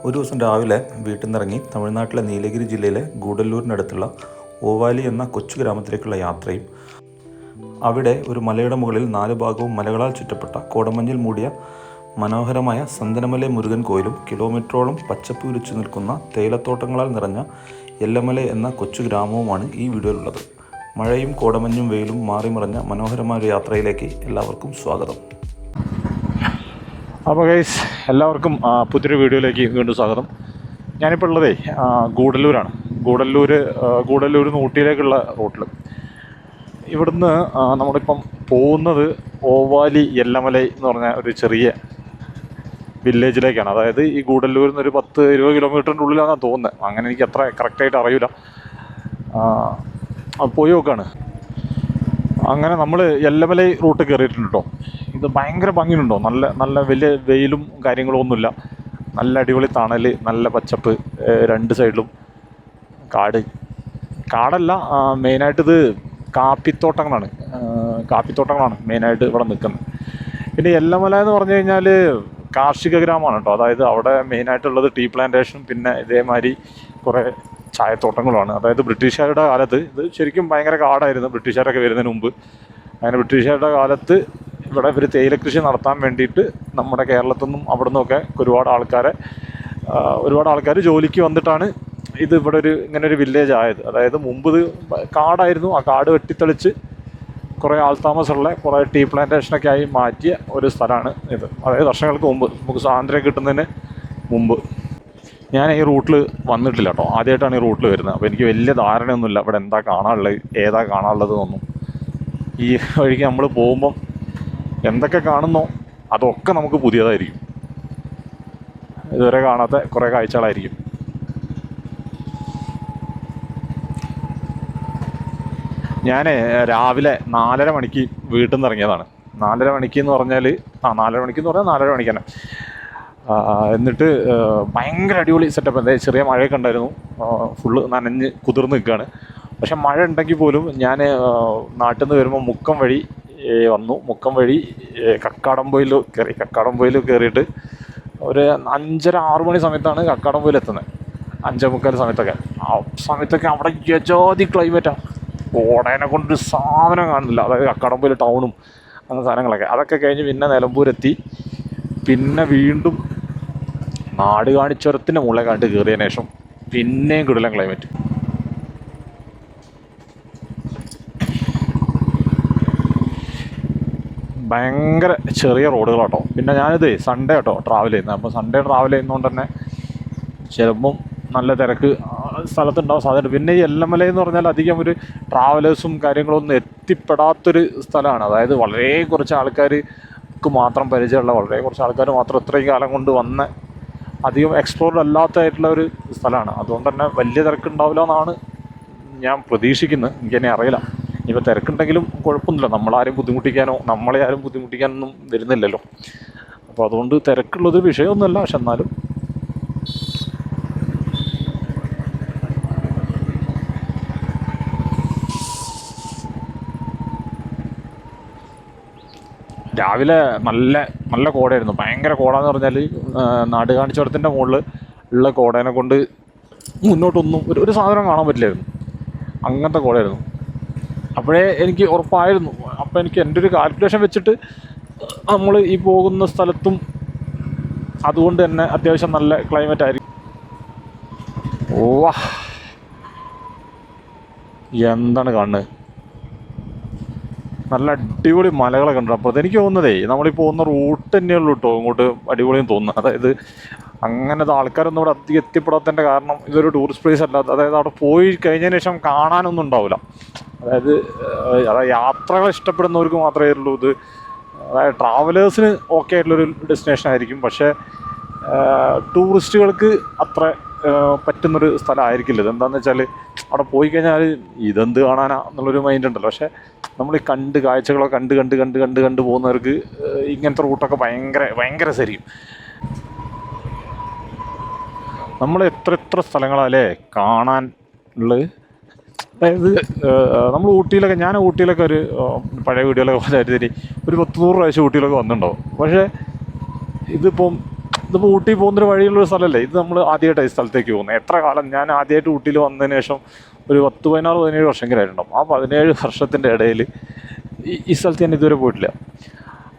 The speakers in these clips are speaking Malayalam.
ഒരു ദിവസം രാവിലെ വീട്ടിൽ നിന്നിറങ്ങി തമിഴ്നാട്ടിലെ നീലഗിരി ജില്ലയിലെ ഗൂഡല്ലൂരിനടുത്തുള്ള ഓവാലി എന്ന കൊച്ചു ഗ്രാമത്തിലേക്കുള്ള യാത്രയും അവിടെ ഒരു മലയുടെ മുകളിൽ 4 ഭാഗവും മലകളാൽ ചുറ്റപ്പെട്ട കോടമഞ്ഞിൽ മൂടിയ മനോഹരമായ സന്തനമല മുരുകൻ കോയിലും കിലോമീറ്ററോളം പച്ചപ്പ് വിരിച്ചു നിൽക്കുന്ന തേയിലത്തോട്ടങ്ങളാൽ നിറഞ്ഞ എല്ലമല എന്ന കൊച്ചു ഗ്രാമവുമാണ് ഈ വീഡിയോയിലുള്ളത്. മഴയും കോടമഞ്ഞും വെയിലും മാറി മറിഞ്ഞ മനോഹരമായ ഒരു യാത്രയിലേക്ക് എല്ലാവർക്കും സ്വാഗതം. അപ്പോൾ ഗൈസ്, എല്ലാവർക്കും പുതിയൊരു വീഡിയോയിലേക്ക് വീണ്ടും സ്വാഗതം. ഞാനിപ്പോൾ ഉള്ളതേ ഗൂഡല്ലൂരാണ്. ഗൂഡല്ലൂർ നിന്ന് ഊട്ടിയിലേക്കുള്ള റൂട്ടിൽ. ഇവിടുന്ന് നമ്മളിപ്പം പോകുന്നത് ഓവാലി എല്ലമല എന്ന് പറഞ്ഞ ഒരു ചെറിയ വില്ലേജിലേക്കാണ്. അതായത് ഈ ഗൂഡല്ലൂരിൽ നിന്ന് ഒരു 10-20 കിലോമീറ്ററിൻ്റെ ഉള്ളിലാണെന്നാണ് തോന്നുന്നത്. അങ്ങനെ എനിക്ക് അത്ര കറക്റ്റായിട്ട് അറിയില്ല. പോയി നോക്കാണ്. അങ്ങനെ നമ്മൾ എല്ലമല റൂട്ട് കയറിയിട്ടുണ്ട് കേട്ടോ. ഇത് ഭയങ്കര ഭംഗിയുണ്ടോ, നല്ല വലിയ വെയിലും കാര്യങ്ങളും ഒന്നുമില്ല. നല്ല അടിപൊളി തണൽ, നല്ല പച്ചപ്പ്, 2 സൈഡിലും കാടല്ല, മെയിനായിട്ടിത് കാപ്പിത്തോട്ടങ്ങളാണ് മെയിനായിട്ട് ഇവിടെ നിൽക്കുന്നത്. പിന്നെ എല്ലമല എന്ന് പറഞ്ഞു കഴിഞ്ഞാൽ കാർഷിക ഗ്രാമമാണ് കേട്ടോ. അതായത് അവിടെ മെയിനായിട്ടുള്ളത് ടീ പ്ലാന്റേഷനും പിന്നെ ഇതേമാതിരി കുറേ ചായത്തോട്ടങ്ങളുമാണ്. അതായത് ബ്രിട്ടീഷുകാരുടെ കാലത്ത് ഇത് ശരിക്കും ഭയങ്കര കാടായിരുന്നു ബ്രിട്ടീഷുകാരൊക്കെ വരുന്നതിന് മുമ്പ്. അങ്ങനെ ബ്രിട്ടീഷുകാരുടെ കാലത്ത് ഇവിടെ ഇവർ തേയില കൃഷി നടത്താൻ വേണ്ടിയിട്ട് നമ്മുടെ കേരളത്തിൽ നിന്നും അവിടെ നിന്നൊക്കെ ഒരുപാട് ആൾക്കാർ ജോലിക്ക് വന്നിട്ടാണ് ഇത് ഇവിടെ ഇങ്ങനെ ഒരു വില്ലേജ് ആയത്. അതായത് മുമ്പ് ഇത് കാടായിരുന്നു. ആ കാട് വെട്ടിത്തെളിച്ച് കുറേ ആൾതാമസമുള്ള കുറേ ടീ പ്ലാന്റേഷനൊക്കെ ആയി മാറ്റിയ ഒരു സ്ഥലമാണ് ഇത്. അതായത് വർഷങ്ങൾക്ക് മുമ്പ്, നമുക്ക് സ്വാതന്ത്ര്യം കിട്ടുന്നതിന് മുമ്പ്. ഞാൻ ഈ റൂട്ടിൽ വന്നിട്ടില്ല കേട്ടോ, ആദ്യമായിട്ടാണ് ഈ റൂട്ടിൽ വരുന്നത്. അപ്പോൾ എനിക്ക് വലിയ ധാരണയൊന്നുമില്ല ഇവിടെ എന്താ കാണാനുള്ളത്, ഏതാ കാണാനുള്ളതെന്നൊന്നും. ഈ വഴിക്ക് നമ്മൾ പോകുമ്പം എന്തൊക്കെ കാണുന്നോ അതൊക്കെ നമുക്ക് പുതിയതായിരിക്കും, ഇതുവരെ കാണാത്ത കുറേ കാഴ്ചകളായിരിക്കും. ഞാൻ രാവിലെ 4:30 മണിക്ക് വീട്ടിൽ നിന്ന് ഇറങ്ങിയതാണ്. 4:30 മണിക്ക് എന്ന് പറഞ്ഞാൽ 4:30 മണിക്ക് തന്നെ. എന്നിട്ട് ഭയങ്കര അടിപൊളി സെറ്റപ്പ്. എന്താ ചെറിയ മഴയൊക്കെ ഉണ്ടായിരുന്നു, ഫുള്ള് നനഞ്ഞ് കുതിർന്ന് നിൽക്കുകയാണ്. പക്ഷെ മഴ ഉണ്ടെങ്കിൽ പോലും ഞാൻ നാട്ടിൽ നിന്ന് വരുമ്പോൾ മുക്കം വഴി വന്നു. മുക്കം വഴി കക്കാടംപൊയിൽ കയറിയിട്ട് ഒരു 5:30-6 മണി സമയത്താണ് കക്കാടംപൊയിൽ എത്തുന്നത്. 5:45 സമയത്തൊക്കെ. ആ സമയത്തൊക്കെ അവിടെ യജാതി ക്ലൈമറ്റാണ്. കോടേനെ കൊണ്ടൊരു സാധനം കാണുന്നില്ല. അതായത് കക്കാടംപൊയിൽ ടൗണും അങ്ങനെ സാധനങ്ങളൊക്കെ. അതൊക്കെ കഴിഞ്ഞ് പിന്നെ നിലമ്പൂരെത്തി. പിന്നെ വീണ്ടും നാടുകാണിച്ചുരത്തിൻ്റെ മുകളിലെ കണ്ട് കയറിയതിന് ശേഷം പിന്നെയും കിടിലൻ ക്ലൈമറ്റ്. ഭയങ്കര ചെറിയ റോഡുകളാട്ടോ. പിന്നെ ഞാനിത് സൺഡേ കേട്ടോ ട്രാവൽ ചെയ്യുന്നത്. അപ്പോൾ സൺഡേ ട്രാവൽ ചെയ്യുന്നതുകൊണ്ട് തന്നെ ചിലപ്പം നല്ല തിരക്ക് സ്ഥലത്തുണ്ടാവും സാധ്യത. പിന്നെ ഈ എല്ലമല എന്ന് പറഞ്ഞാൽ അധികം ഒരു ട്രാവലേഴ്സും കാര്യങ്ങളൊന്നും എത്തിപ്പെടാത്തൊരു സ്ഥലമാണ്. അതായത് വളരെ കുറച്ച് ആൾക്കാർക്ക് മാത്രം പരിചയമുള്ള, വളരെ കുറച്ച് ആൾക്കാർ മാത്രം ഇത്രയും കാലം കൊണ്ട് വന്ന, അധികം എക്സ്പ്ലോർഡ് അല്ലാത്തതായിട്ടുള്ള ഒരു സ്ഥലമാണ്. അതുകൊണ്ട് തന്നെ വലിയ തിരക്കുണ്ടാവില്ല എന്നാണ് ഞാൻ പ്രതീക്ഷിക്കുന്നത്. എനിക്കെന്നെ അറിയില്ല. ഇപ്പോൾ തിരക്കുണ്ടെങ്കിലും കുഴപ്പമൊന്നുമില്ല, നമ്മളെ ആരും ബുദ്ധിമുട്ടിക്കാനൊന്നും വരുന്നില്ലല്ലോ. അപ്പോൾ അതുകൊണ്ട് തിരക്കുള്ളതൊരു വിഷയമൊന്നുമല്ല. പക്ഷെ എന്നാലും രാവിലെ നല്ല കോടയായിരുന്നു. ഭയങ്കര കോടയെന്ന് പറഞ്ഞാൽ നാടുകാണിച്ചുരത്തിൻ്റെ മുകളിൽ ഉള്ള കോടേനെ കൊണ്ട് മുന്നോട്ടൊന്നും ഒരു സാധനം കാണാൻ പറ്റില്ലായിരുന്നു. അങ്ങനത്തെ കോടയായിരുന്നു. അപ്പോഴേ എനിക്ക് ഉറപ്പായിരുന്നു. അപ്പോൾ എനിക്ക് എൻ്റെ ഒരു കാൽക്കുലേഷൻ വെച്ചിട്ട് നമ്മൾ ഈ പോകുന്ന സ്ഥലത്തും അതുകൊണ്ട് തന്നെ അത്യാവശ്യം നല്ല ക്ലൈമറ്റ് ആയിരിക്കും. എന്താണ് കാണുന്നത്, നല്ല അടിപൊളി മലകളൊക്കെ ഉണ്ട്. അപ്പോൾ അതെനിക്ക് തോന്നുന്നതേ നമ്മളീ പോകുന്ന റൂട്ട് തന്നെയുള്ളൂ കേട്ടോ ഇങ്ങോട്ട് അടിപൊളിയെന്ന് തോന്നുന്നത്. അതായത് അങ്ങനത്തെ ആൾക്കാരൊന്നും ഇവിടെ അധികം എത്തിപ്പെടാത്തതിൻ്റെ കാരണം ഇതൊരു ടൂറിസ്റ്റ് പ്ലേസ് അല്ല. അതായത് അവിടെ പോയി കഴിഞ്ഞതിന് ശേഷം കാണാനൊന്നും ഉണ്ടാവില്ല. അതായത് യാത്രകൾ ഇഷ്ടപ്പെടുന്നവർക്ക് മാത്രമേ ഉള്ളൂ ഇത്. അതായത് ട്രാവലേഴ്സിന് ഓക്കെ ആയിട്ടുള്ളൊരു ഡെസ്റ്റിനേഷൻ ആയിരിക്കും. പക്ഷേ ടൂറിസ്റ്റുകൾക്ക് അത്ര പറ്റുന്നൊരു സ്ഥലമായിരിക്കില്ല. ഇതെന്താണെന്ന് വെച്ചാൽ അവിടെ പോയി കഴിഞ്ഞാൽ ഇതെന്ത് കാണാനാ എന്നുള്ളൊരു മൈൻഡ് ഉണ്ടല്ലോ. പക്ഷേ നമ്മൾ ഈ കാഴ്ചകളൊക്കെ കണ്ട് പോകുന്നവർക്ക് ഇങ്ങനത്തെ റൂട്ടൊക്കെ ഭയങ്കര ശരിയും. നമ്മൾ എത്ര സ്ഥലങ്ങളല്ലേ കാണാൻ ഉള്ളത്. അതായത് നമ്മൾ ഞാൻ ഊട്ടിയിലൊക്കെ ഒരു പഴയ വീഡിയോയിലൊക്കെ ഒരു 10-100 പ്രാവശ്യം ഊട്ടിയിലൊക്കെ വന്നിട്ടുണ്ടാവും. പക്ഷേ ഇതിപ്പം ഇതിപ്പോൾ ഊട്ടി പോകുന്നൊരു വഴിയുള്ളൊരു സ്ഥലമല്ലേ. ഇത് നമ്മൾ ആദ്യമായിട്ടാണ് ഈ സ്ഥലത്തേക്ക് പോകുന്നത്. എത്ര കാലം ഞാൻ ആദ്യമായിട്ട് ഊട്ടിയിൽ വന്നതിന് ശേഷം ഒരു 16-17 വർഷമെങ്കിലായിട്ടുണ്ടാവും. ആ 17 വർഷത്തിൻ്റെ ഇടയിൽ ഈ സ്ഥലത്ത് ഞാൻ ഇതുവരെ പോയിട്ടില്ല.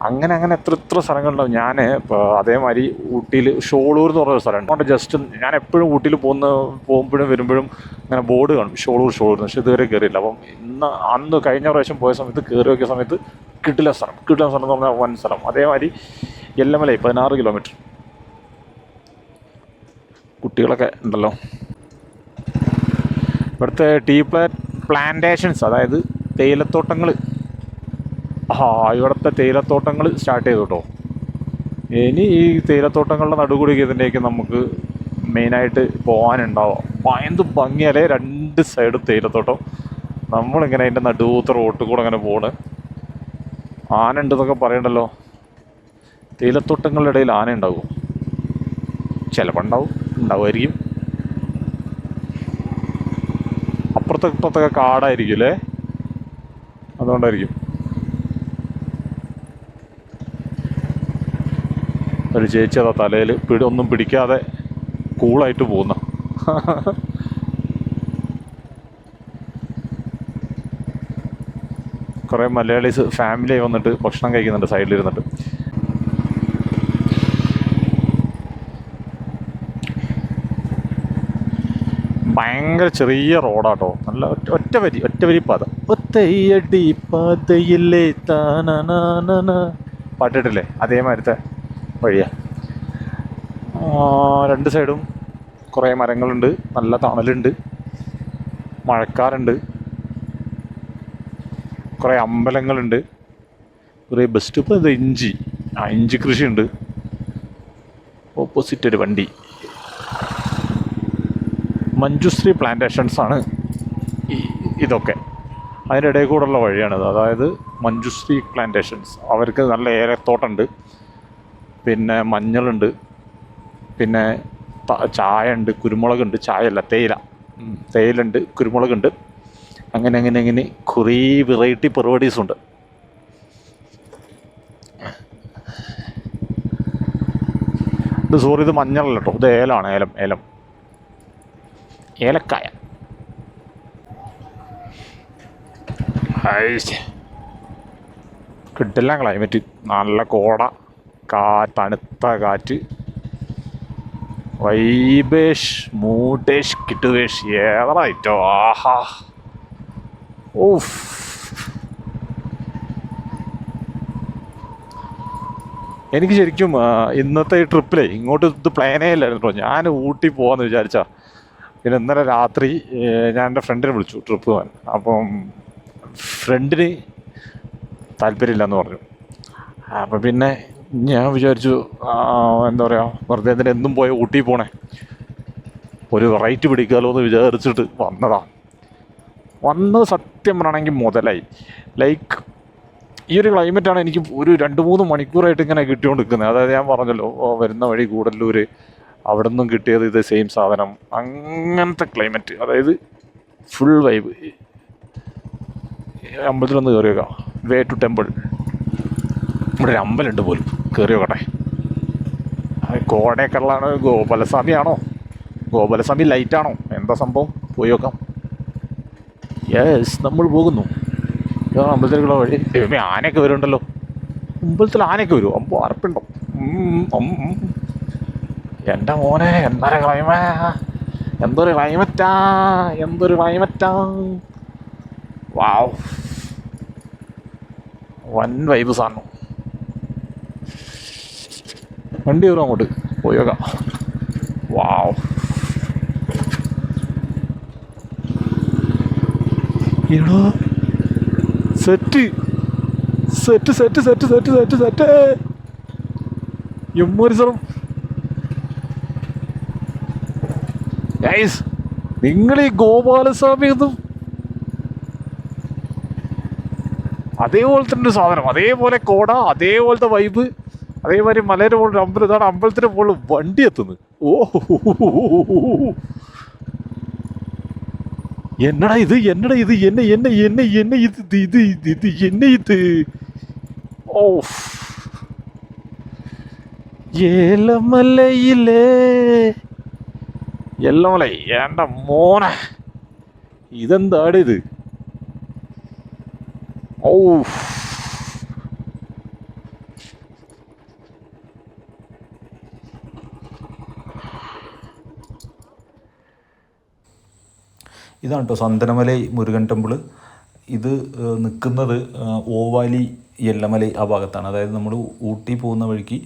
അങ്ങനെ എത്ര സ്ഥലങ്ങളുണ്ടാവും. ഞാൻ ഇപ്പോൾ അതേമാതിരി ഊട്ടിയിൽ ഷോളൂർ എന്ന് പറഞ്ഞൊരു സ്ഥലമുണ്ട്. അതുകൊണ്ട് ജസ്റ്റ് ഞാൻ എപ്പോഴും ഊട്ടിയിൽ പോകുമ്പോഴും വരുമ്പോഴും ഇങ്ങനെ ബോർഡ് കാണും ഷോളൂർ. പക്ഷേ ഇതുവരെ കയറിയില്ല. അപ്പം അന്ന് കഴിഞ്ഞ പ്രാവശ്യം പോയ സമയത്ത് കയറി നോക്കിയ സമയത്ത് കിട്ടില്ല സ്ഥലം എന്ന് പറഞ്ഞാൽ വൻ സ്ഥലം. അതേമാതിരി എല്ലമലൈ 16 കിലോമീറ്റർ. കുട്ടികളൊക്കെ ഉണ്ടല്ലോ. ഇവിടുത്തെ ടീ പ്ലാന്റേഷൻസ്, അതായത് തേയിലത്തോട്ടങ്ങൾ. ഇവിടുത്തെ തേയിലത്തോട്ടങ്ങൾ സ്റ്റാർട്ട് ചെയ്തു കേട്ടോ. ഇനി ഈ തേയിലത്തോട്ടങ്ങളുടെ നടുകൂടി ഇതിൻ്റെയൊക്കെ നമുക്ക് മെയിനായിട്ട് പോകാനുണ്ടാവാം. എന്ത് ഭംഗിയല്ലേ, 2 സൈഡും തേയിലത്തോട്ടം. നമ്മളിങ്ങനെ അതിൻ്റെ നടുവൂത്ത റോട്ടിൽ കൂടെ അങ്ങനെ പോണ്. ആന ഉണ്ടെന്നൊക്കെ പറയണ്ടല്ലോ. തേയിലത്തോട്ടങ്ങളുടെ ഇടയിൽ ആന ഉണ്ടാവും, ചിലപ്പോൾ ഉണ്ടാവുമായിരിക്കും. അപ്പുറത്തൊക്കെ കാടായിരിക്കും അല്ലേ, അതുകൊണ്ടായിരിക്കും. ഒരു ചേച്ചി അതാ തലയിൽ ഒന്നും പിടിക്കാതെ കൂളായിട്ട് പോകുന്ന. കുറേ മലയാളീസ് ഫാമിലിയായി വന്നിട്ട് ഭക്ഷണം കഴിക്കുന്നുണ്ട് സൈഡിലിരുന്നിട്ട്. ഭയങ്കര ചെറിയ റോഡാട്ടോ, നല്ല ഒറ്റവരി പാത. ഒത്തയ്യടി പാതയില്ലേ താനന പാട്ടിട്ടില്ലേ, അതേമാതിരത്തെ വഴിയാ. 2 സൈഡും കുറേ മരങ്ങളുണ്ട്, നല്ല തണലുണ്ട്, മഴക്കാറുണ്ട്, കുറേ അമ്പലങ്ങളുണ്ട്, കുറേ ബസ് സ്റ്റോപ്പ്. ഇത് ഇഞ്ചി കൃഷിയുണ്ട്. ഓപ്പോസിറ്റ് ഒരു വണ്ടി. മഞ്ജുശ്രീ പ്ലാന്റേഷൻസാണ് ഇതൊക്കെ. അതിൻ്റെ ഇടയിൽ കൂടെയുള്ള വഴിയാണിത്. അതായത് മഞ്ജുശ്രീ പ്ലാന്റേഷൻസ്. അവർക്ക് നല്ല ഏലത്തോട്ടമുണ്ട്, പിന്നെ മഞ്ഞളുണ്ട്, പിന്നെ ചായ ഉണ്ട്, കുരുമുളകുണ്ട്. ചായയല്ല, തേയിലുണ്ട്, കുരുമുളകുണ്ട്. അങ്ങനെ കുറേ വെറൈറ്റി പരിപാടീസുണ്ട്. ഇത് മഞ്ഞളല്ല കേട്ടോ, ഇത് ഏലമാണ്. ഏലക്കായ. കിട്ടില്ല ക്ലൈമറ്റ്, നല്ല കോട, തണുത്ത കാറ്റ്. വൈബേഷ് മൂട്ടേഷ് കിട്ടുവേഷ് ഏതായിട്ടോ. ആഹാ, ഓഫ്. എനിക്ക് ശരിക്കും ഇന്നത്തെ ഈ ട്രിപ്പിലേ ഇങ്ങോട്ട് ഇത് പ്ലാനേ ഇല്ലായിരുന്നു കേട്ടോ. ഞാൻ ഊട്ടി പോകാമെന്ന് വിചാരിച്ചാ. പിന്നെ ഇന്നലെ രാത്രി ഞാൻ എൻ്റെ ഫ്രണ്ടിനെ വിളിച്ചു ട്രിപ്പ് പോകാൻ. അപ്പം ഫ്രണ്ടിന് താല്പര്യമില്ലെന്ന് പറഞ്ഞു. അപ്പം പിന്നെ ഞാൻ വിചാരിച്ചു എന്താ പറയുക, വെറുതെ എന്തിനാ എന്നും പോയ ഊട്ടി പോണേ, ഒരു റൈറ്റ് പിടിക്കാമല്ലോ എന്ന് വിചാരിച്ചിട്ട് വന്നത് സത്യം പറയണമെങ്കിൽ മുതലായി. ഈ ഒരു ക്ലൈമറ്റാണ് എനിക്ക് ഒരു 2-3 മണിക്കൂറായിട്ട് ഇങ്ങനെ കിട്ടിക്കൊണ്ടിരിക്കുന്നത്. അതായത് ഞാൻ പറഞ്ഞല്ലോ, വരുന്ന വഴി ഗൂഡല്ലൂർ, അവിടെ നിന്നും കിട്ടിയത് ഇത് സെയിം സാധനം. അങ്ങനത്തെ ക്ലൈമറ്റ്, അതായത് ഫുൾ വൈബ്. അമ്പലത്തിലൊന്ന് കയറി വെക്കാം. Way to temple. ഇവിടെ ഒരു അമ്പലമുണ്ട് പോലും, കയറി വെക്കട്ടെ. കോടേക്കള്ളാണ്, ഗോപാലസ്വാമിയാണോ, ഗോപാലസ്വാമി ലൈറ്റാണോ, എന്താ സംഭവം, പോയി നോക്കാം. യെസ്, നമ്മൾ പോകുന്നു. അമ്പലത്തിലേക്കുള്ള വഴി. ആനയൊക്കെ വരുന്നുണ്ടല്ലോ, അമ്പലത്തിൽ ആനയൊക്കെ വരുമോ? അമ്പോ അറപ്പുണ്ടോ? എൻ്റെ മോനെ, എന്തൊരു ക്ലൈമറ്റാ. വാവ്, വൻ വൈബ് സാധനം. വണ്ടി വരും, അങ്ങോട്ട് പോയി നോക്കാം. വാവ്, എടോ സെറ്റ് എമ്മൊരു സ്ഥലം. ഗൈസ്, നിങ്ങൾ ഈ ഗോപാലസ്വാമി ഒന്നും അതേപോലത്തെ ഒരു സാധനം, അതേപോലെ കോട, അതേപോലത്തെ വൈബ്, അതേമാതിരി മലയുടെ മുകളിൽ അമ്പലം. ഇതാണ് അമ്പലത്തിൻ്റെ മുകളിൽ വണ്ടി എത്തുന്നത്. ഓ, എന്നടാ ഇത് ഓ, ഏലമലയിലേ എല്ലമല എൻ്റെ മോനെ ഇതെന്താണ് ഇത്? ഓ ഇതാണ് കേട്ടോ സന്തനമലൈ മുരുകൻ ടെമ്പിൾ. ഇത് നിൽക്കുന്നത് ഓവാലി എല്ലമലൈ ആ ഭാഗത്താണ്. അതായത് നമ്മൾ ഊട്ടി പോകുന്ന വഴിക്ക്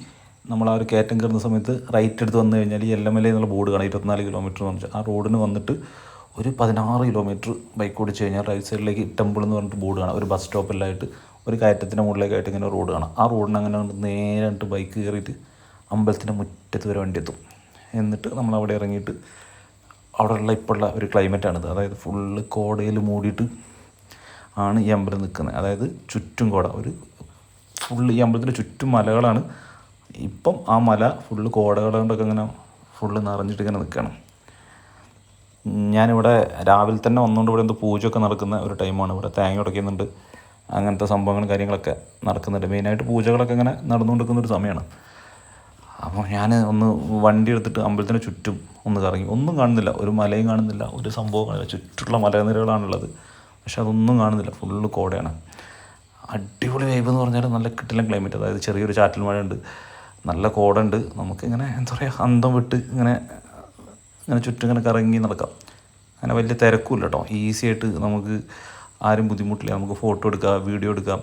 നമ്മൾ ആ ഒരു കയറ്റം കയറുന്ന സമയത്ത് റൈറ്റ് എടുത്ത് വന്നു കഴിഞ്ഞാൽ ഈ എല്ലമലൈ എന്നുള്ള ബോർഡ് കാണാം, 24 കിലോമീറ്റർ എന്ന് പറഞ്ഞാൽ. ആ റോഡിന് വന്നിട്ട് ഒരു 16 കിലോമീറ്റർ ബൈക്ക് ഓടിച്ച് കഴിഞ്ഞാൽ റൈറ്റ് സൈഡിലേക്ക് ടെമ്പിൾ എന്ന് പറഞ്ഞിട്ട് ബോർഡ് കാണാം. ഒരു ബസ് സ്റ്റോപ്പിലായിട്ട് ഒരു കയറ്റത്തിൻ്റെ മുകളിലേക്കായിട്ട് ഇങ്ങനെ റോഡ് കാണാം. ആ റോഡിന് അങ്ങനെ നേരെ ബൈക്ക് കയറിയിട്ട് അമ്പലത്തിൻ്റെ മുറ്റത്ത് വരെ വണ്ടി എത്തും. എന്നിട്ട് നമ്മളവിടെ ഇറങ്ങിയിട്ട് അവിടെയുള്ള ഇപ്പോഴുള്ള ഒരു ക്ലൈമറ്റാണിത്. അതായത് ഫുള്ള് കോടയിൽ മൂടിയിട്ട് ആണ് ഈ അമ്പലം നിൽക്കുന്നത്. അതായത് ചുറ്റും കോട, ഒരു ഫുള്ള് ഈ അമ്പലത്തിന് ചുറ്റും മലകളാണ്. ഇപ്പം ആ മല ഫുള്ള് കോടകൾ കൊണ്ടൊക്കെ ഇങ്ങനെ ഫുള്ള് നിറഞ്ഞിട്ട് ഇങ്ങനെ നിൽക്കുകയാണ്. ഞാനിവിടെ രാവിലെ തന്നെ വന്നുകൊണ്ട് ഇവിടെ എന്തോ പൂജയൊക്കെ നടക്കുന്ന ഒരു ടൈമാണ്. ഇവിടെ തേങ്ങ ഉടയ്ക്കുന്നുണ്ട്, അങ്ങനത്തെ സംഭവങ്ങളും കാര്യങ്ങളൊക്കെ നടക്കുന്നുണ്ട്. മെയിനായിട്ട് പൂജകളൊക്കെ ഇങ്ങനെ നടന്നുകൊണ്ടിരിക്കുന്നൊരു സമയമാണ്. അപ്പോൾ ഞാൻ ഒന്ന് വണ്ടി എടുത്തിട്ട് അമ്പലത്തിന് ചുറ്റും ഒന്ന് കറങ്ങി. ഒന്നും കാണുന്നില്ല, ഒരു മലയും കാണുന്നില്ല, ഒരു സംഭവം കാണില്ല. ചുറ്റുള്ള മലനിരകളാണുള്ളത്, പക്ഷെ അതൊന്നും കാണുന്നില്ല, ഫുള്ള് കോടയാണ്. അടിപൊളി വൈബ് എന്ന് പറഞ്ഞാൽ നല്ല കിട്ടില്ല ക്ലൈമറ്റ്. അതായത് ചെറിയൊരു ചാറ്റൽ മഴ ഉണ്ട്, നല്ല കോട ഉണ്ട്. നമുക്കിങ്ങനെ എന്താ പറയുക, അന്തം വിട്ട് ഇങ്ങനെ ചുറ്റും ഇങ്ങനെ കറങ്ങി നടക്കാം. അങ്ങനെ വലിയ തിരക്കുമില്ല കേട്ടോ, ഈസി ആയിട്ട് നമുക്ക് ആരും ബുദ്ധിമുട്ടില്ല. നമുക്ക് ഫോട്ടോ എടുക്കാം, വീഡിയോ എടുക്കാം.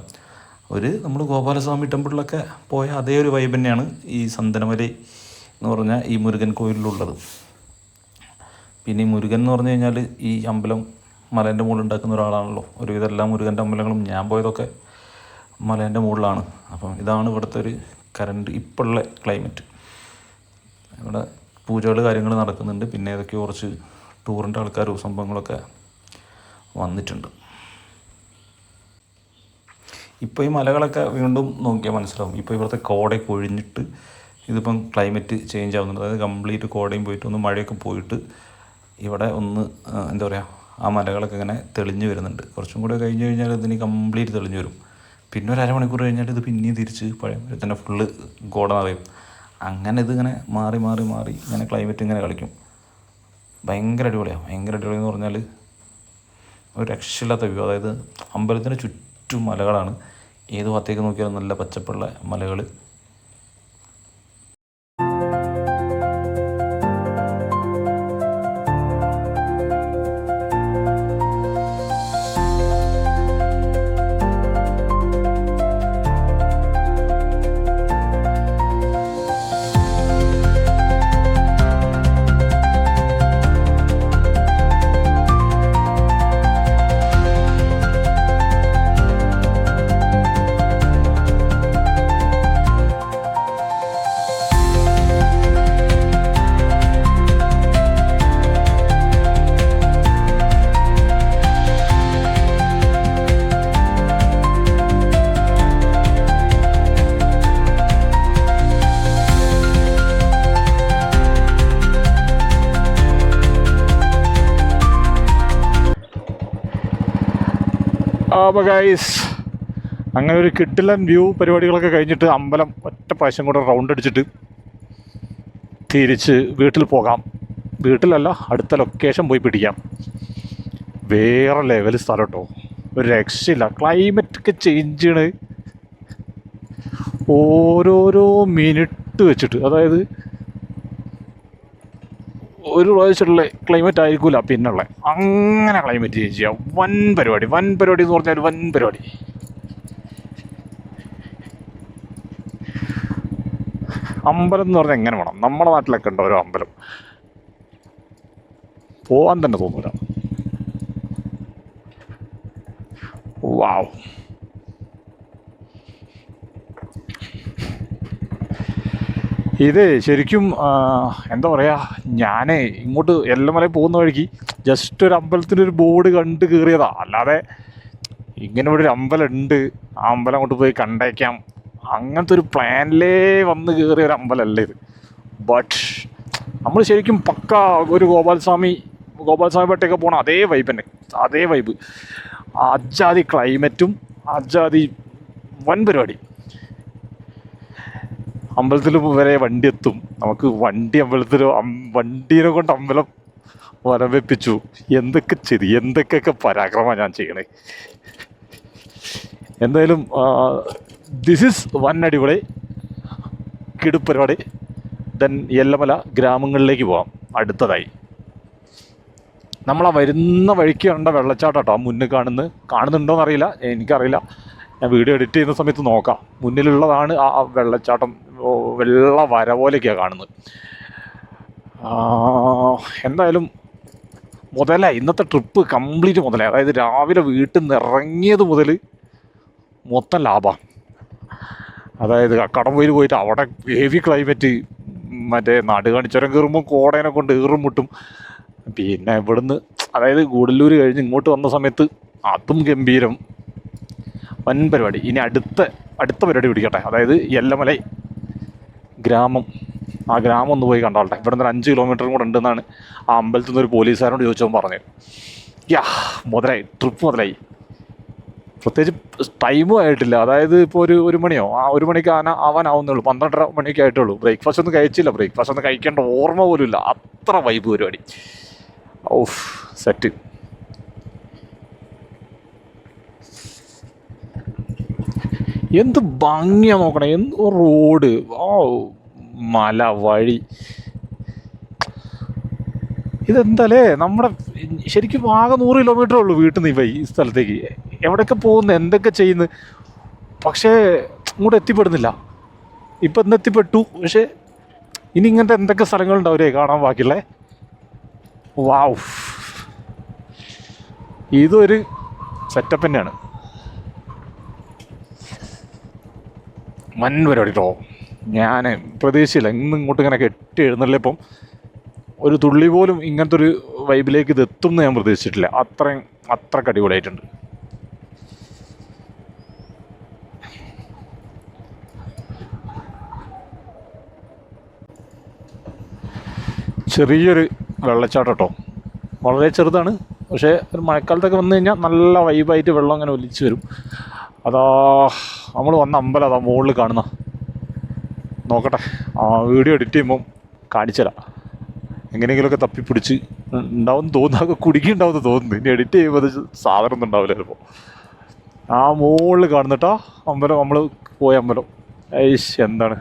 നമ്മൾ ഗോപാലസ്വാമി ടെമ്പിളിലൊക്കെ പോയ അതേ ഒരു വൈബ് തന്നെയാണ് ഈ സന്തനമലൈ എന്ന് പറഞ്ഞാൽ ഈ മുരുകൻ കോയിലുള്ളത്. പിന്നെ ഈ മുരുകൻ എന്ന് പറഞ്ഞു കഴിഞ്ഞാൽ ഈ അമ്പലം മലേൻ്റെ മുകളിൽ ഉണ്ടാക്കുന്ന ഒരാളാണല്ലോ. ഒരുവിധം എല്ലാ മുരുകൻ്റെ അമ്പലങ്ങളും ഞാൻ പോയതൊക്കെ മലേൻ്റെ മുകളിലാണ്. അപ്പം ഇതാണ് ഇവിടുത്തെ ഒരു കറണ്ട് ഇപ്പോഴുള്ള ക്ലൈമറ്റ്. ഇവിടെ പൂജകൾ കാര്യങ്ങൾ നടക്കുന്നുണ്ട്. പിന്നെ ഏതൊക്കെ കുറച്ച് ടൂറിൻ്റെ ആൾക്കാരും സംഭവങ്ങളൊക്കെ വന്നിട്ടുണ്ട്. ഇപ്പോൾ ഈ മലകളൊക്കെ വീണ്ടും നോക്കിയാൽ മനസ്സിലാവും. ഇപ്പോൾ ഇവിടുത്തെ കോടയൊക്കെ ഒഴിഞ്ഞിട്ട് ഇതിപ്പം ക്ലൈമറ്റ് ചേഞ്ച് ആവുന്നുണ്ട്. അതായത് കംപ്ലീറ്റ് കോടയും പോയിട്ട് ഒന്ന് മഴയൊക്കെ പോയിട്ട് ഇവിടെ ഒന്ന് എന്താ പറയുക, ആ മലകളൊക്കെ ഇങ്ങനെ തെളിഞ്ഞ് വരുന്നുണ്ട്. കുറച്ചും കൂടെ കഴിഞ്ഞ് കഴിഞ്ഞാൽ ഇതിന് കംപ്ലീറ്റ് തെളിഞ്ഞ് വരും. പിന്നെ ഒരു അരമണിക്കൂർ കഴിഞ്ഞാൽ ഇത് പിന്നെയും തിരിച്ച് പഴയ തന്നെ ഫുള്ള് കോട നിറയും. അങ്ങനെ ഇതിങ്ങനെ മാറി മാറി മാറി ഇങ്ങനെ ക്ലൈമറ്റ് ഇങ്ങനെ കളിക്കും. ഭയങ്കര അടിപൊളിയാണ്. ഭയങ്കര അടിപൊളി എന്ന് പറഞ്ഞാൽ ഒരു രക്ഷയില്ലാത്ത വ്യൂ. അതായത് അമ്പലത്തിന് ചുറ്റും മലകളാണ്. ഏത് ഭാഗത്തേക്ക് നോക്കിയാലും നല്ല പച്ചപ്പുള്ള മലകൾ. അപ്പോൾ ഗൈസ്, അങ്ങനെ ഒരു കിട്ടിലൻ വ്യൂ പരിപാടികളൊക്കെ കഴിഞ്ഞിട്ട് അമ്പലം ഒറ്റ പ്രാവശ്യം കൂടെ റൗണ്ട് അടിച്ചിട്ട് തിരിച്ച് വീട്ടിൽ പോകാം. വീട്ടിലല്ല, അടുത്ത ലൊക്കേഷൻ പോയി പിടിക്കാം. വേറെ ലെവൽ സ്ഥലം കേട്ടോ, ഒരു രക്ഷയില്ല. ക്ലൈമറ്റൊക്കെ ചേഞ്ച് ചെയ്യണ് ഓരോരോ മിനിറ്റ് വെച്ചിട്ട്. അതായത് ഒരു പ്രാവശ്യമുള്ള ക്ലൈമറ്റ് ആയിരിക്കില്ല പിന്നുള്ള, അങ്ങനെ ക്ലൈമറ്റ് ചേഞ്ച് ചെയ്യാം. വൻ പരിപാടി എന്ന് പറഞ്ഞാൽ വൻ പരിപാടി. അമ്പലം എന്ന് പറഞ്ഞാൽ എങ്ങനെ വേണം? നമ്മുടെ നാട്ടിലൊക്കെ ഉണ്ടോ ഒരു അമ്പലം, പോവാൻ തന്നെ തോന്നൂല. വാവ്, ഇത് ശരിക്കും എന്താ പറയുക, ഞാൻ ഇങ്ങോട്ട് എല്ലമല പോകുന്ന വഴിക്ക് ജസ്റ്റ് ഒരു അമ്പലത്തിൻ്റെ ഒരു ബോർഡ് കണ്ട് കയറിയതാ. അല്ലാതെ ഇങ്ങനെ ഇവിടെ ഒരു അമ്പലം ഉണ്ട്, ആ അമ്പലം അങ്ങോട്ട് പോയി കണ്ടേക്കാം, അങ്ങനത്തെ ഒരു പ്ലാനിലേ വന്ന് കയറിയ ഒരു അമ്പലമല്ല ഇത്. ബട്ട് നമ്മൾ ശരിക്കും പക്ക ഒരു ഗോപാലസ്വാമി പട്ടയൊക്കെ പോകണം അതേ വൈബ് തന്നെ, അതേ വൈബ്. അജാതി ക്ലൈമറ്റും അജാതി വൻ പരിപാടി. അമ്പലത്തിൽ വരെ വണ്ടി എത്തും. നമുക്ക് അമ്പലത്തിൽ വണ്ടീനെ കൊണ്ട് അമ്പലം വരം വെപ്പിച്ചു. എന്തൊക്കെ ചെയ്തു, എന്തൊക്കെയൊക്കെ പരാക്രമമാണ് ഞാൻ ചെയ്യണേ. എന്തായാലും ദിസ് ഈസ് വൻ അടിപൊളി കിടുപ്പരിപാടി. ദെൻ യെല്ലമല ഗ്രാമങ്ങളിലേക്ക് പോവാം. അടുത്തതായി നമ്മളാ വരുന്ന വഴിക്ക് കണ്ട വെള്ളച്ചാട്ടം കേട്ടോ, മുന്നിൽ കാണുന്നുണ്ടോയെന്ന് അറിയില്ല, എനിക്കറിയില്ല. ഞാൻ വീഡിയോ എഡിറ്റ് ചെയ്യുന്ന സമയത്ത് നോക്കാം. മുന്നിലുള്ളതാണ് ആ വെള്ളച്ചാട്ടം. വെള്ള വര പോലെയൊക്കെയാണ് കാണുന്നത്. എന്തായാലും മുതലായി, ഇന്നത്തെ ട്രിപ്പ് കംപ്ലീറ്റ് മുതലായി. അതായത് രാവിലെ വീട്ടിൽ നിന്ന് ഇറങ്ങിയത് മുതൽ മൊത്തം ലാഭമാണ്. അതായത് കടമ്പയിൽ പോയിട്ട് അവിടെ ഹെവി ക്ലൈമറ്റ്, മറ്റേ നാടുകാണി ചുരം കയറുമ്പോൾ കോടേനെ കൊണ്ട് ഏറും മുട്ടും. പിന്നെ ഇവിടുന്ന് അതായത് ഗൂഡല്ലൂർ കഴിഞ്ഞ് ഇങ്ങോട്ട് വന്ന സമയത്ത് അതും ഗംഭീരം, വൻ പരിപാടി. ഇനി അടുത്ത പരിപാടി പിടിക്കട്ടെ. അതായത് യെല്ലമല ഗ്രാമം, ആ ഗ്രാമം ഒന്ന് പോയി കണ്ടോട്ടെ. ഇവിടെ നിന്ന് 5 കിലോമീറ്ററും കൂടെ ഉണ്ടെന്നാണ് ആ അമ്പലത്തിൽ നിന്ന് ഒരു പോലീസുകാരോട് ചോദിച്ചപ്പോൾ പറഞ്ഞത്. മുതലായി, ട്രിപ്പ് മുതലായി. പ്രത്യേകിച്ച് ടൈമും ആയിട്ടില്ല. അതായത് ഇപ്പോൾ ഒരു മണിയോ 1 മണിക്ക് ആവാനാവുന്നേ ഉള്ളൂ. 12:30 മണിയൊക്കെ ആയിട്ടുള്ളൂ. ബ്രേക്ക്ഫാസ്റ്റ് ഒന്നും കഴിച്ചില്ല. ബ്രേക്ക്ഫാസ്റ്റ് ഒന്നും കഴിക്കേണ്ട ഓർമ്മ പോലും ഇല്ല. അത്ര വൈബ് പരിപാടി. Of set. എന്ത് ഭംഗിയാ നോക്കണേ, എന്ത് റോഡ്, മല, വഴി. ഇതെന്തല്ലേ നമ്മുടെ ശരിക്കും ആകെ 100 കിലോമീറ്ററേ ഉള്ളൂ വീട്ടിൽ നിന്ന് ഈ സ്ഥലത്തേക്ക്. എവിടെയൊക്കെ പോകുന്നു, എന്തൊക്കെ ചെയ്യുന്നു, പക്ഷേ ഇങ്ങോട്ട് എത്തിപ്പെടുന്നില്ല. ഇപ്പം ഇന്ന് എത്തിപ്പെട്ടു, പക്ഷേ ഇനി ഇങ്ങനത്തെ എന്തൊക്കെ സ്ഥലങ്ങളുണ്ടാവില്ലേ കാണാൻ ബാക്കിയുള്ളേ. വാവ്, ഇതൊരു സെറ്റപ്പ് തന്നെയാണ്. വൻ പരിപാടി കേട്ടോ. ഞാൻ പ്രതീക്ഷിച്ചില്ല ഇന്ന് ഇങ്ങോട്ട് ഇങ്ങനെ കെട്ടി എഴുന്നള്ളിയപ്പം ഒരു തുള്ളി പോലും ഇങ്ങനത്തെ ഒരു വൈബിലേക്ക് ഇത് എത്തും എന്ന് ഞാൻ പ്രതീക്ഷിച്ചിട്ടില്ല. അത്രയ്ക്ക് അടിപൊളിയായിട്ടുണ്ട്. ചെറിയൊരു വെള്ളച്ചാട്ടം കേട്ടോ, വളരെ ചെറുതാണ്. പക്ഷേ ഒരു മഴക്കാലത്തൊക്കെ വന്നു കഴിഞ്ഞാൽ നല്ല വൈബായിട്ട് വെള്ളം അങ്ങനെ ഒലിച്ച് വരും. അതാ നമ്മൾ വന്ന അമ്പലം അതാ മുകളിൽ കാണുന്ന. നോക്കട്ടെ, വീഡിയോ എഡിറ്റ് ചെയ്യുമ്പം കാണിച്ചു തരാം. എങ്ങനെയെങ്കിലുമൊക്കെ തപ്പിപ്പിടിച്ച് ഉണ്ടാവും തോന്നുന്നു, കുടുക്കിയുണ്ടാവുമെന്ന് തോന്നുന്നു. ഇനി എഡിറ്റ് ചെയ്യുമ്പോൾ അത് സാധനം ഒന്നും ഉണ്ടാവില്ല ചിലപ്പോൾ. ആ മുകളിൽ കാണുന്നിട്ടാ അമ്പലം, നമ്മൾ പോയ അമ്പലം. എന്താണ്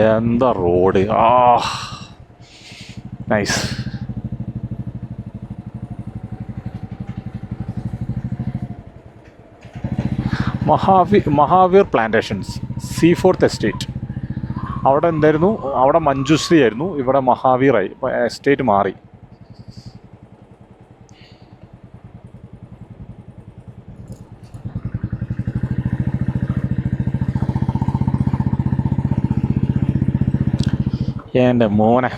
എന്താ road, nice. Mahavir plantations, C4th estate. അവിടെ എന്തായിരുന്നു, അവിടെ മഞ്ജുശ്രീ ആയിരുന്നു, ഇവിടെ മഹാവീറായി. എസ്റ്റേറ്റ് മാറി. എൻ്റെ മോനെ,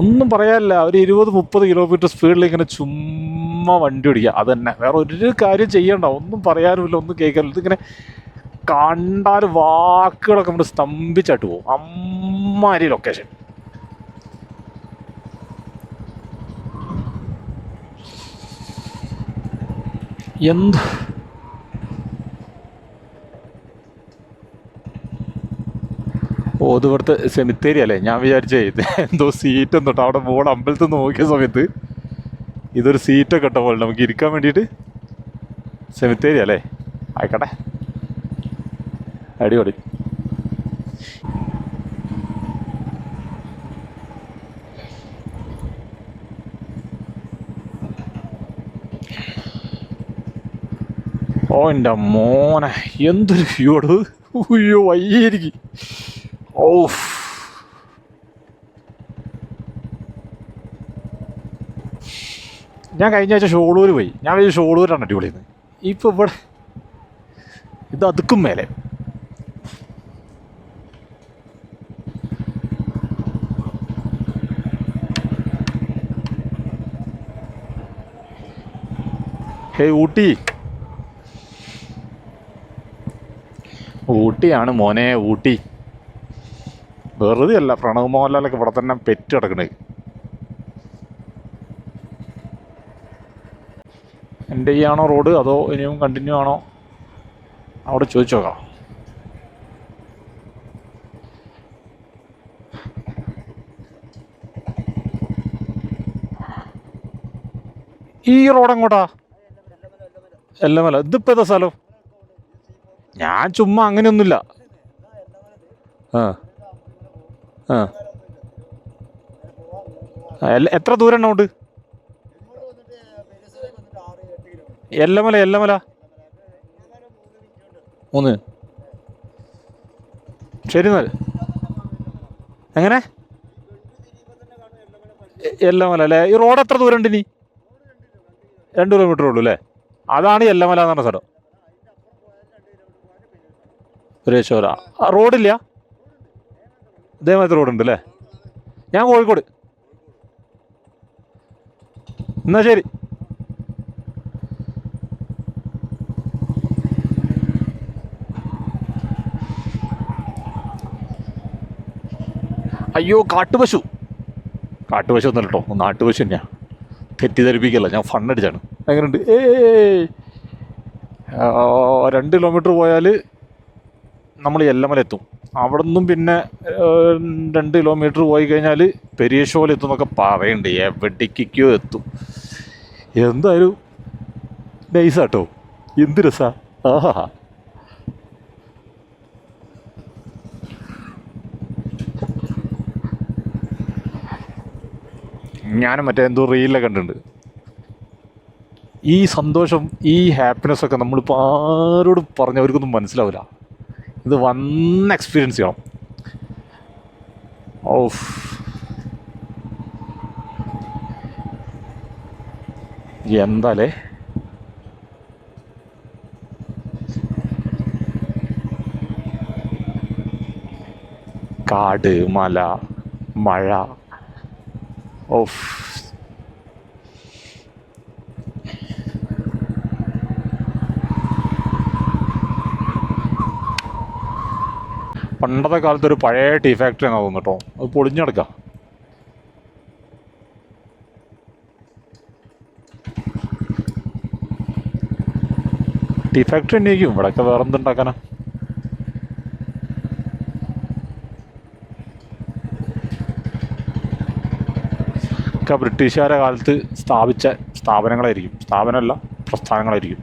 ഒന്നും പറയാനില്ല. ഒരു 20-30 കിലോമീറ്റർ സ്പീഡിൽ ഇങ്ങനെ ചുമ്മാ വണ്ടി ഓടിക്കുക, അത് തന്നെ. വേറെ ഒരു കാര്യം ചെയ്യണ്ട, ഒന്നും പറയാനുമില്ല, ഒന്നും കേൾക്കാനില്ല. ഇതിങ്ങനെ കണ്ടാൽ വാക്കുകളൊക്കെ നമ്മൾ സ്തംഭിച്ചായിട്ട് പോകും. അമ്മാരി ലൊക്കേഷൻ. എന്ത് ഇത് ഇവിടുത്തെ സെമിത്തേരി അല്ലേ? ഞാൻ വിചാരിച്ചേ ഇത് എന്തോ സീറ്റ് എന്നിട്ടോ അവിടെ മോൾ അമ്പലത്തിൽ നിന്ന് നോക്കിയ സമയത്ത് ഇതൊരു സീറ്റൊക്കെ ഇട്ട പോലെ നമുക്ക് ഇരിക്കാൻ വേണ്ടിയിട്ട്. സെമിത്തേരി അല്ലേ? ആയിക്കോട്ടെ, അടിപൊളി. എൻ്റെ മോനെ, എന്തൊരു വ്യൂ ആണ്. അയ്യോ വയ്യായിരിക്കും. ഞാൻ കഴിഞ്ഞ ആഴ്ച ഷോളൂർ പോയി. ഞാൻ വലിയ ഷോളൂരാണ് അടിപൊളിയെന്ന്. ഇപ്പം ഇവിടെ ഇത് അതുക്കും മേലെ. ഊട്ടിയാണ് മോനെ, ഊട്ടി. വെറുതെ അല്ല, പ്രണവ് മോഹൻലാലൊക്കെ ഇവിടെ തന്നെ പെറ്റ് കിടക്കണേ. എൻ്റെ ഈ ആണോ റോഡ് അതോ ഇനിയും കണ്ടിന്യൂ ആണോ അവിടെ ചോദിച്ചു നോക്കാം. ഈ റോഡ് എങ്ങോട്ടാ? എല്ലമല. ഇതിപ്പോൾ ഏതാ സ്ഥലം? ഞാൻ ചുമ്മാ അങ്ങനെയൊന്നുമില്ല. ആ ആ എത്ര ദൂരം ഉണ്ട്? എല്ലമല 3. ശരി എന്നാൽ. എങ്ങനെ? എല്ലമല അല്ലേ? ഈ റോഡ് എത്ര ദൂരം ഉണ്ട് ഇനി? 2 കിലോമീറ്റർ ഉള്ളൂ അല്ലേ? അതാണ് എല്ലമല എന്ന് പറഞ്ഞ സ്ഥലം. സുരേശ്വര റോഡില്ല? ഇതേമാതിരി റോഡുണ്ട് അല്ലേ? ഞാൻ കോഴിക്കോട്. എന്നാ ശരി. അയ്യോ, കാട്ടുപശു ഒന്നല്ല കേട്ടോ, നാട്ടുപശു തന്നെയാണ്. തെറ്റിദ്ധരിപ്പിക്കല്ല, ഞാൻ ഫണ്ണടിച്ചാണ്. എങ്ങനെയുണ്ട്? 2 കിലോമീറ്റർ പോയാൽ നമ്മൾ എല്ലമല എത്തും. അവിടെ നിന്നും പിന്നെ 2 കിലോമീറ്റർ പോയി കഴിഞ്ഞാൽ പെരിയശോല എത്തും എന്നൊക്കെ പറയുന്നുണ്ട്. എവിടേക്കോ എത്തും. എന്തായാലും നൈസാട്ടോ, എന്ത് രസാ. ആഹാ, ഞാനും മറ്റേ എന്തോ റീലൊക്കെ കണ്ടിട്ടുണ്ട്. ഈ സന്തോഷം, ഈ ഹാപ്പിനെസ്സൊക്കെ നമ്മളിപ്പോൾ ആരോടും പറഞ്ഞവർക്കൊന്നും മനസ്സിലാവില്ല. ഇത് വന്ന് എക്സ്പീരിയൻസ് ചെയ്യണം. ഓഫ്, എന്താലേ. കാട്, മല, മഴ. ഓഫ്, പണ്ടത്തെ കാലത്ത് ഒരു പഴയ ടീ ഫാക്ടറി ആണ് തോന്നുന്നു കേട്ടോ. അത് പൊളിഞ്ഞെടുക്കാം. ടീ ഫാക്ടറി തന്നെയായിരിക്കും. ഇവിടെയൊക്കെ വേറെ എന്തുണ്ടാക്കാനാ? ഒക്കെ ബ്രിട്ടീഷുകാരുടെ കാലത്ത് സ്ഥാപിച്ച സ്ഥാപനങ്ങളായിരിക്കും. സ്ഥാപനമല്ല, പ്രസ്ഥാനങ്ങളായിരിക്കും.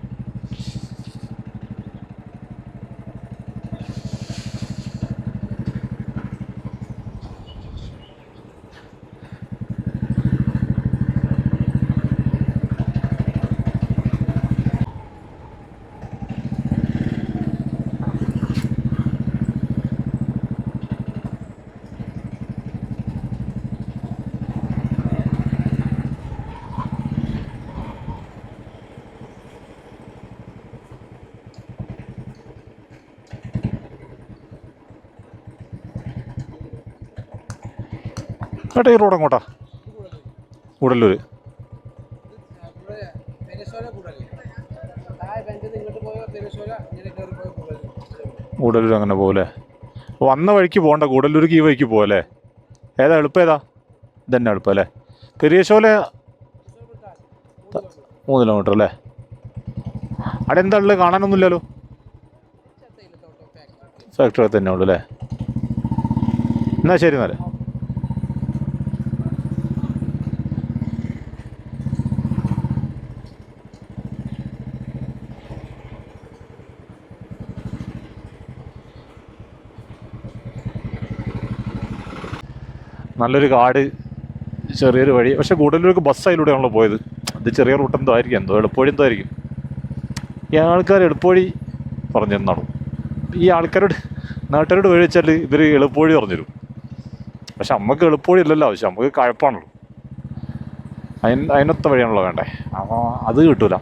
കേട്ടോ, ഈ റോഡ് എങ്ങോട്ടാ? ഗൂഡല്ലൂർ. ഗൂഡല്ലൂർ അങ്ങനെ പോകല്ലേ? വന്ന വഴിക്ക് പോകണ്ട, ഗൂഡല്ലൂർക്ക് ഈ വഴിക്ക് പോകല്ലേ? ഏതാ എളുപ്പം? ഏതാ? ഇതന്നെ എളുപ്പം അല്ലേ? പെരിയശോല 3 കിലോമീറ്റർ അല്ലേ? അവിടെ എന്താ ഉള്ളത്? കാണാനൊന്നുമില്ലല്ലോ. ഫാക്ടറി തന്നെ ഉള്ളൂ അല്ലേ? എന്നാ ശരി എന്നാലേ. നല്ലൊരു കാട്, ചെറിയൊരു വഴി. പക്ഷേ ഗൂഡല്ലൂർക്ക് ബസ് അതിലൂടെയാണല്ലോ പോയത്. ഇത് ചെറിയ റൂട്ട് എന്തോ ആയിരിക്കും, എന്തോ എളുപ്പവഴി എന്തോ ആയിരിക്കും. ഈ ആൾക്കാർ എളുപ്പവഴി പറഞ്ഞു തന്നാണോ? ഈ ആൾക്കാരോട്, നാട്ടുകാരോട് വഴി വെച്ചാൽ ഇവർ എളുപ്പവഴി പറഞ്ഞു തരും. പക്ഷെ നമുക്ക് എളുപ്പവഴി അല്ലല്ലോ ആവശ്യം, നമുക്ക് കഴപ്പാണല്ലോ. അതിനൊത്ത വഴിയാണല്ലോ വേണ്ടേ. അപ്പോൾ അത് കിട്ടൂല.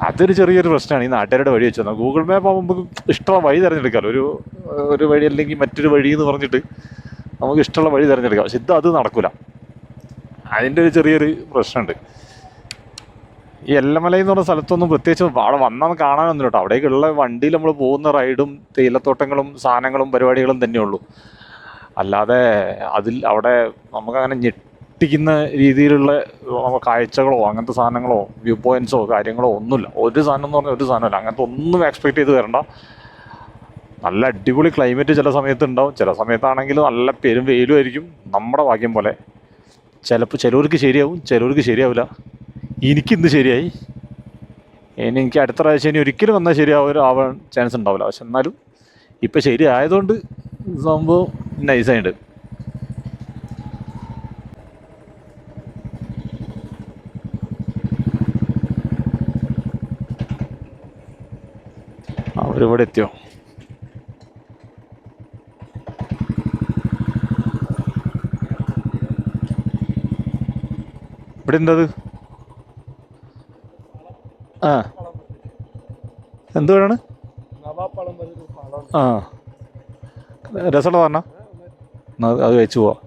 അതൊരു ചെറിയൊരു പ്രശ്നമാണ്. ഈ നാട്ടുകാരുടെ വഴി വെച്ച് തന്നാൽ ഗൂഗിൾ മാപ്പ് ആകുമ്പോൾ നമുക്ക് ഇഷ്ടമുള്ള വഴി തിരഞ്ഞെടുക്കാമല്ലോ. ഒരു വഴി അല്ലെങ്കിൽ മറ്റൊരു വഴി എന്ന് പറഞ്ഞിട്ട് നമുക്ക് ഇഷ്ടമുള്ള വഴി തിരഞ്ഞെടുക്കാം. പക്ഷെ അത് നടക്കില്ല. അതിൻ്റെ ഒരു ചെറിയൊരു പ്രശ്നമുണ്ട്. ഈ എല്ലമല എന്ന് പറഞ്ഞ സ്ഥലത്തൊന്നും പ്രത്യേകിച്ച് അവിടെ വന്നാൽ കാണാനൊന്നും കേട്ടോ. അവിടേക്കുള്ള വണ്ടിയിൽ നമ്മൾ പോകുന്ന റൈഡും തേയിലത്തോട്ടങ്ങളും സാധനങ്ങളും പരിപാടികളും തന്നെയുള്ളൂ. അല്ലാതെ അവിടെ നമുക്കങ്ങനെ ഞെട്ടിക്കുന്ന രീതിയിലുള്ള കാഴ്ചകളോ അങ്ങനത്തെ സാധനങ്ങളോ വ്യൂ പോയിൻറ്റ്സോ കാര്യങ്ങളോ ഒന്നുമില്ല. ഒരു സാധനം എന്ന് പറഞ്ഞാൽ ഒരു സാധനമല്ല. അങ്ങനത്തെ ഒന്നും എക്സ്പെക്റ്റ് ചെയ്ത് വരണ്ട. നല്ല അടിപൊളി ക്ലൈമറ്റ് ചില സമയത്ത് ഉണ്ടാവും, ചില സമയത്താണെങ്കിൽ നല്ല പെരും വെയിലും ആയിരിക്കും. നമ്മുടെ ഭാഗ്യം പോലെ. ചിലപ്പോൾ ചിലവർക്ക് ശരിയാവും, ചിലവർക്ക് ശരിയാവില്ല. എനിക്കിന്ന് ശരിയായി. എനിക്ക് അടുത്ത പ്രാവശ്യം ഇനി ഒരിക്കലും വന്നാൽ ആവാൻ ചാൻസ് ഉണ്ടാവില്ല. പക്ഷെ എന്നാലും ഇപ്പം ശരിയായതുകൊണ്ട് സംഭവം നൈസായിട്ട്. അവരിവിടെ എത്തിയോ? ഇവിടെ എന്തത്? ആ എന്തുവാണ്? ആ രസമുള്ള പറഞ്ഞ അത് വെച്ച് പോവാം.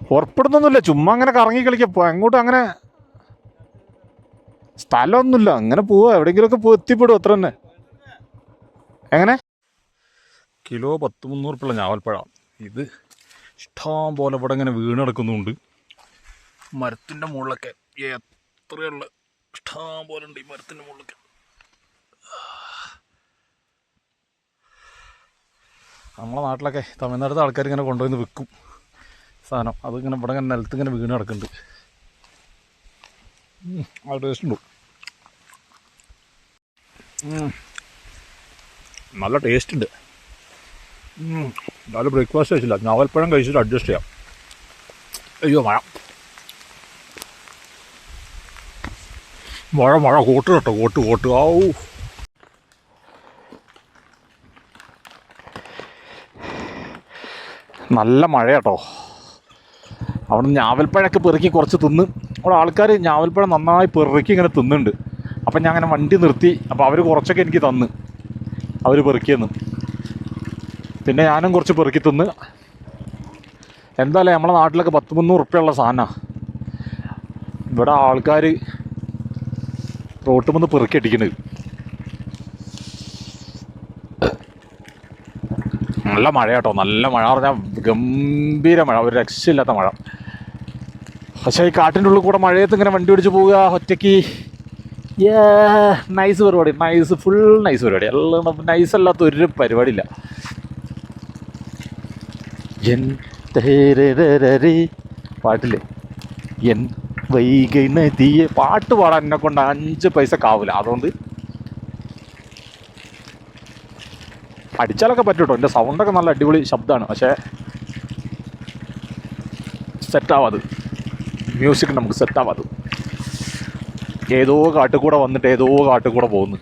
പുറപ്പെടുന്നൊന്നുമില്ല, ചുമ്മാ അങ്ങനെ കറങ്ങി കളിക്കാം. എങ്ങോട്ടും അങ്ങനെ സ്ഥലമൊന്നുമില്ല, അങ്ങനെ പോവാ. എവിടെയെങ്കിലുമൊക്കെ എത്തിപ്പെടും, അത്ര തന്നെ. എങ്ങനെ കിലോ 10-300 ഞാവൽപ്പഴം. ഇത് ഇഷ്ടം പോലെ ഇവിടെ ഇങ്ങനെ വീണ് കിടക്കുന്നുണ്ട്. മരത്തിൻ്റെ മുകളിലൊക്കെ എത്രയുള്ള ഇഷ്ടം പോലെ ഉണ്ട് ഈ മരത്തിൻ്റെ മുകളിലൊക്കെ. നമ്മളെ നാട്ടിലൊക്കെ തമിഴ്നാട്ടിലത്തെ ആൾക്കാർ ഇങ്ങനെ കൊണ്ടുവന്ന് വിൽക്കും സാധനം. അതിങ്ങനെ ഇവിടെ ഇങ്ങനെ നിലത്ത് ഇങ്ങനെ വീണ് കിടക്കുന്നുണ്ട്. ആ ടേസ്റ്റ് ഉണ്ട്, നല്ല ടേസ്റ്റ് ഉണ്ട്. നല്ല ബ്രേക്ക്ഫാസ്റ്റ് കഴിച്ചില്ല, ഞാവൽപ്പഴം കഴിച്ചിട്ട് അഡ്ജസ്റ്റ് ചെയ്യാം. അയ്യോ മഴ മഴ മഴ കോട്ട് കേട്ടോ, കോട്ട് ആവൂ. നല്ല മഴ കേട്ടോ. അവിടെ ഞാവൽപ്പഴമൊക്കെ പെറുക്കി കുറച്ച് തിന്ന്. അവിടെ ആൾക്കാർ ഞാവൽപ്പഴം നന്നായി പെറുക്കി ഇങ്ങനെ തിന്നുന്നുണ്ട്. അപ്പം ഞാൻ അങ്ങനെ വണ്ടി നിർത്തി. അപ്പോൾ അവർ കുറച്ചൊക്കെ എനിക്ക് തന്ന്, അവർ പെറുക്കിയെന്ന്. പിന്നെ ഞാനും കുറച്ച് പെറുക്കി തിന്ന്. എന്തായാലും നമ്മളെ നാട്ടിലൊക്കെ 10-300 ഉറുപ്പ്യുള്ള സാധനമാണ്. ഇവിടെ ആൾക്കാർ റോട്ടിൽ വന്ന് പെറുക്കി അടിക്കുന്നത്. നല്ല മഴ കേട്ടോ, നല്ല മഴ പറഞ്ഞാൽ ഗംഭീര മഴ, ഒരു രക്ഷയില്ലാത്ത മഴ. പക്ഷേ ഈ കാട്ടിൻ്റെ ഉള്ളിൽ കൂടെ മഴയത്ത് ഇങ്ങനെ വണ്ടി ഓടിച്ച് പോവുക ഒറ്റയ്ക്ക്, നൈസ് പരിപാടി. ഫുൾ നൈസ് പരിപാടി. എല്ലാം നൈസ് അല്ലാത്ത ഒരു പരിപാടിയില്ല. പാട്ടില്ലേ, എൻ വൈകൈ നദിയെ പാട്ട് പാടാൻ എന്നെ കൊണ്ട് 5 പൈസ കാവില്ല. അതുകൊണ്ട് അടിച്ചാലൊക്കെ പറ്റും കേട്ടോ. എൻ്റെ സൗണ്ടൊക്കെ നല്ല അടിപൊളി ശബ്ദമാണ്. പക്ഷേ സെറ്റാവാത്, മ്യൂസിക് നമുക്ക് സെറ്റാവാത്. ഏതോ കാട്ടിൽ കൂടെ വന്നിട്ട് ഏതോ കാട്ടിൽ കൂടെ പോകുന്നു.